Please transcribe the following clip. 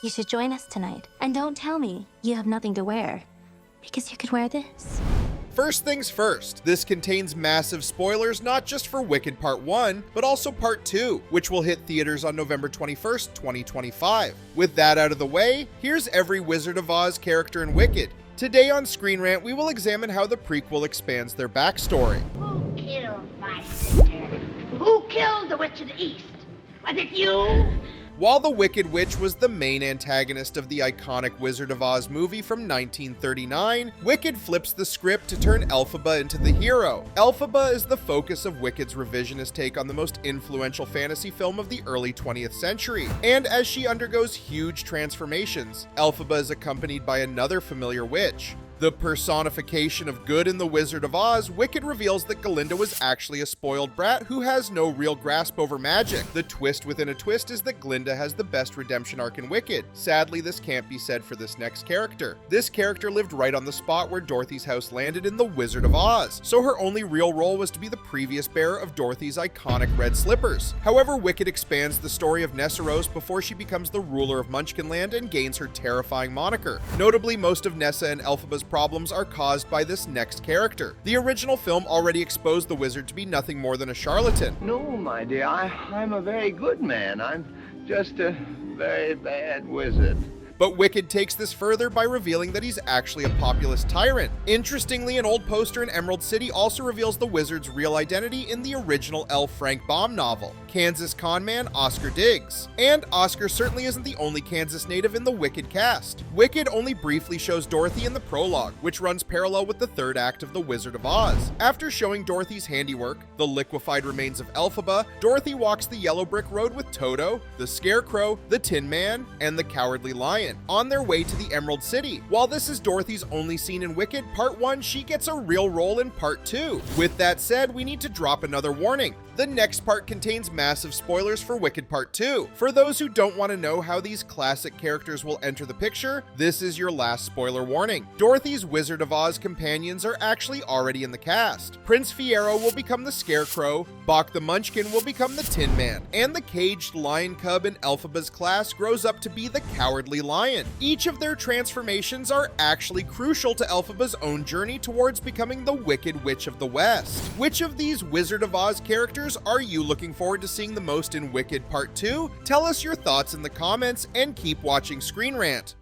You should join us tonight. And don't tell me you have nothing to wear, because you could wear this. First things first, this contains massive spoilers not just for Wicked Part 1, but also Part 2, which will hit theaters on November 21st, 2025. With that out of the way, here's every Wizard of Oz character in Wicked. Today on Screen Rant, we will examine how the prequel expands their backstory. Who killed my sister? Who killed the Witch of the East? Was it you? While the Wicked Witch was the main antagonist of the iconic Wizard of Oz movie from 1939, Wicked flips the script to turn Elphaba into the hero. Elphaba is the focus of Wicked's revisionist take on the most influential fantasy film of the early 20th century, and as she undergoes huge transformations, Elphaba is accompanied by another familiar witch. The personification of good in The Wizard of Oz, Wicked reveals that Glinda was actually a spoiled brat who has no real grasp over magic. The twist within a twist is that Glinda has the best redemption arc in Wicked. Sadly, this can't be said for this next character. This character lived right on the spot where Dorothy's house landed in The Wizard of Oz, so her only real role was to be the previous bearer of Dorothy's iconic red slippers. However, Wicked expands the story of Nessarose before she becomes the ruler of Munchkinland and gains her terrifying moniker. Notably, most of Nessa and Elphaba's problems are caused by this next character. The original film already exposed the wizard to be nothing more than a charlatan. No, my dear, I'm a very good man. I'm just a very bad wizard. But Wicked takes this further by revealing that he's actually a populist tyrant. Interestingly, an old poster in Emerald City also reveals the wizard's real identity in the original L. Frank Baum novel, Kansas conman Oscar Diggs. And Oscar certainly isn't the only Kansas native in the Wicked cast. Wicked only briefly shows Dorothy in the prologue, which runs parallel with the third act of The Wizard of Oz. After showing Dorothy's handiwork, the liquefied remains of Elphaba, Dorothy walks the yellow brick road with Toto, the Scarecrow, the Tin Man, and the Cowardly Lion, on their way to the Emerald City. While this is Dorothy's only scene in Wicked Part 1, she gets a real role in Part 2. With that said, we need to drop another warning. The next part contains massive spoilers for Wicked Part 2. For those who don't want to know how these classic characters will enter the picture, this is your last spoiler warning. Dorothy's Wizard of Oz companions are actually already in the cast. Prince Fiyero will become the Scarecrow, Bok the Munchkin will become the Tin Man, and the caged lion cub in Elphaba's class grows up to be the Cowardly Lion. Each of their transformations are actually crucial to Elphaba's own journey towards becoming the Wicked Witch of the West. Which of these Wizard of Oz characters are you looking forward to seeing the most in Wicked Part 2? Tell us your thoughts in the comments and keep watching Screen Rant.